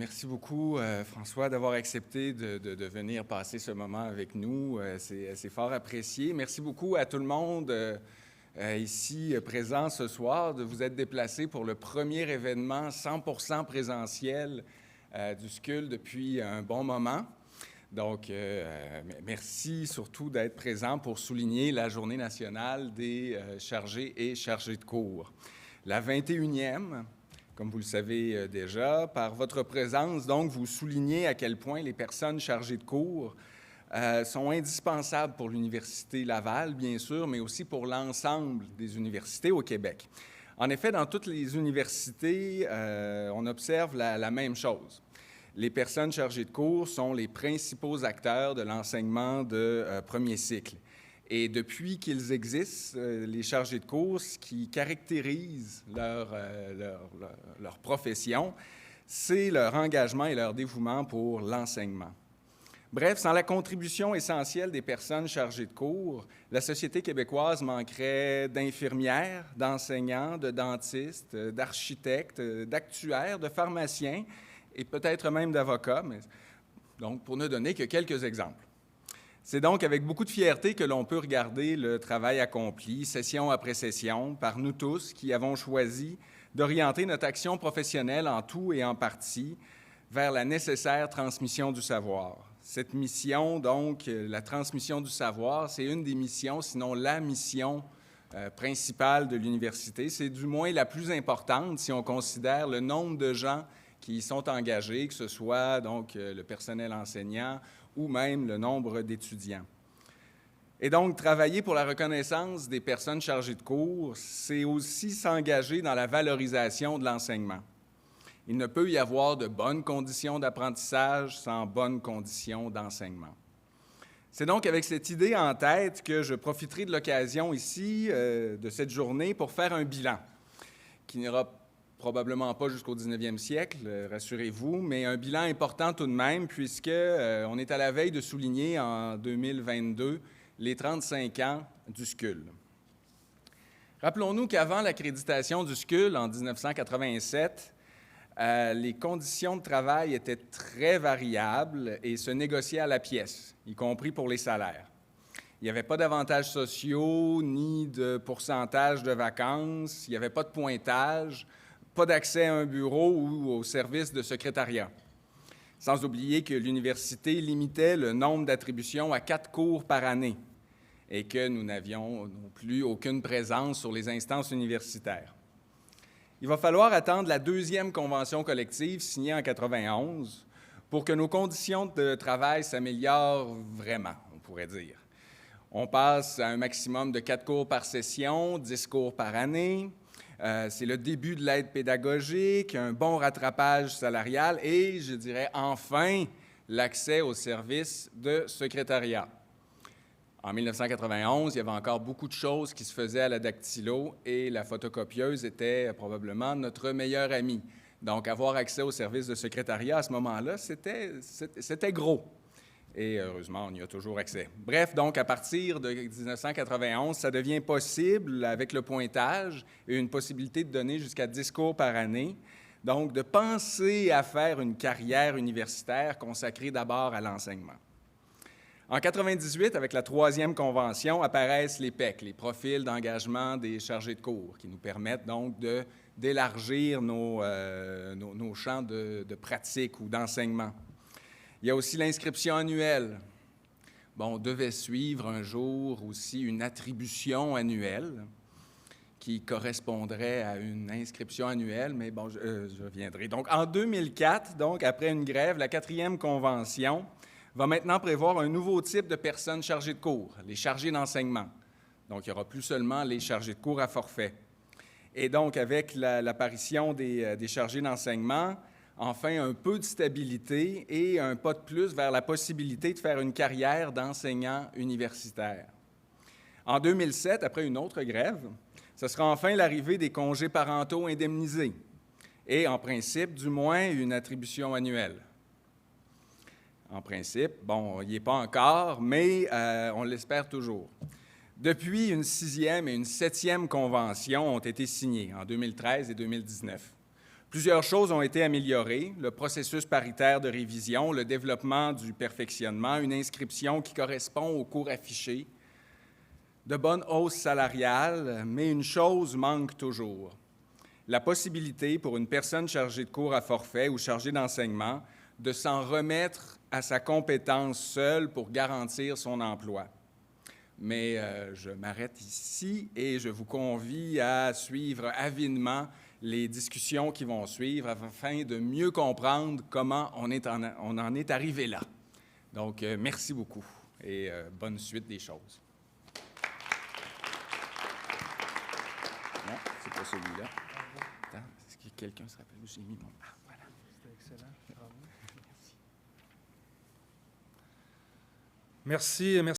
Merci beaucoup, François, d'avoir accepté de venir passer ce moment avec nous. C'est fort apprécié. Merci beaucoup à tout le monde ici présent ce soir de vous être déplacés pour le premier événement 100% présentiel du SCUL depuis un bon moment. Donc, merci surtout d'être présent pour souligner la Journée nationale des chargés et chargés de cours. La 21e, comme vous le savez déjà, par votre présence, donc, vous soulignez à quel point les personnes chargées de cours sont indispensables pour l'Université Laval, bien sûr, mais aussi pour l'ensemble des universités au Québec. En effet, dans toutes les universités, on observe la même chose. Les personnes chargées de cours sont les principaux acteurs de l'enseignement de premier cycle. Et depuis qu'ils existent, les chargés de cours, ce qui caractérise leur profession, c'est leur engagement et leur dévouement pour l'enseignement. Bref, sans la contribution essentielle des personnes chargées de cours, la société québécoise manquerait d'infirmières, d'enseignants, de dentistes, d'architectes, d'actuaires, de pharmaciens et peut-être même d'avocats, donc pour ne donner que quelques exemples. C'est donc avec beaucoup de fierté que l'on peut regarder le travail accompli, session après session, par nous tous qui avons choisi d'orienter notre action professionnelle en tout et en partie vers la nécessaire transmission du savoir. Cette mission, donc, la transmission du savoir, c'est une des missions, sinon la mission principale de l'université. C'est du moins la plus importante si on considère le nombre de gens qui y sont engagés, que ce soit donc le personnel enseignant ou même le nombre d'étudiants. Et donc, travailler pour la reconnaissance des personnes chargées de cours, c'est aussi s'engager dans la valorisation de l'enseignement. Il ne peut y avoir de bonnes conditions d'apprentissage sans bonnes conditions d'enseignement. C'est donc avec cette idée en tête que je profiterai de l'occasion ici, de cette journée, pour faire un bilan qui n'ira probablement pas jusqu'au 19e siècle, rassurez-vous, mais un bilan important tout de même, puisqu'on est à la veille de souligner en 2022 les 35 ans du SCUL. Rappelons-nous qu'avant l'accréditation du SCUL en 1987, les conditions de travail étaient très variables et se négociaient à la pièce, y compris pour les salaires. Il n'y avait pas d'avantages sociaux, ni de pourcentage de vacances, il n'y avait pas de pointage, pas d'accès à un bureau ou au service de secrétariat. Sans oublier que l'université limitait le nombre d'attributions à 4 cours par année et que nous n'avions non plus aucune présence sur les instances universitaires. Il va falloir attendre la 2e convention collective signée en 1991 pour que nos conditions de travail s'améliorent vraiment, on pourrait dire. On passe à un maximum de 4 cours par session, 10 cours par année. C'est le début de l'aide pédagogique, un bon rattrapage salarial et, je dirais, enfin, l'accès aux services de secrétariat. En 1991, il y avait encore beaucoup de choses qui se faisaient à la dactylo et la photocopieuse était probablement notre meilleur ami. Donc, avoir accès aux services de secrétariat à ce moment-là, c'était gros. Et heureusement, on y a toujours accès. Bref, donc, à partir de 1991, ça devient possible, avec le pointage et une possibilité de donner jusqu'à 10 cours par année, donc de penser à faire une carrière universitaire consacrée d'abord à l'enseignement. En 1998, avec la 3e convention, apparaissent les PEC, les profils d'engagement des chargés de cours, qui nous permettent donc d'élargir nos champs de pratique ou d'enseignement. Il y a aussi l'inscription annuelle. Bon, on devait suivre un jour aussi une attribution annuelle qui correspondrait à une inscription annuelle, mais bon, je reviendrai. Donc, en 2004, donc, après une grève, la 4e convention va maintenant prévoir un nouveau type de personnes chargées de cours, les chargés d'enseignement. Donc, il n'y aura plus seulement les chargés de cours à forfait. Et donc, avec l'apparition des chargés d'enseignement, enfin, un peu de stabilité et un pas de plus vers la possibilité de faire une carrière d'enseignant universitaire. En 2007, après une autre grève, ce sera enfin l'arrivée des congés parentaux indemnisés et, en principe, du moins, une attribution annuelle. En principe, bon, il n'y est pas encore, mais on l'espère toujours. Depuis, une 6e et une 7e convention ont été signées en 2013 et 2019. Plusieurs choses ont été améliorées, le processus paritaire de révision, le développement du perfectionnement, une inscription qui correspond aux cours affichés, de bonnes hausses salariales, mais une chose manque toujours, la possibilité pour une personne chargée de cours à forfait ou chargée d'enseignement de s'en remettre à sa compétence seule pour garantir son emploi. Mais je m'arrête ici et je vous convie à suivre avidement les discussions qui vont suivre afin de mieux comprendre comment on en est arrivé là. Donc, merci beaucoup et bonne suite des choses. Non, c'est pas celui-là. Attends, est-ce que quelqu'un se rappelle où j'ai mis mon... Ah, voilà. C'était excellent. Bravo. Merci. Merci.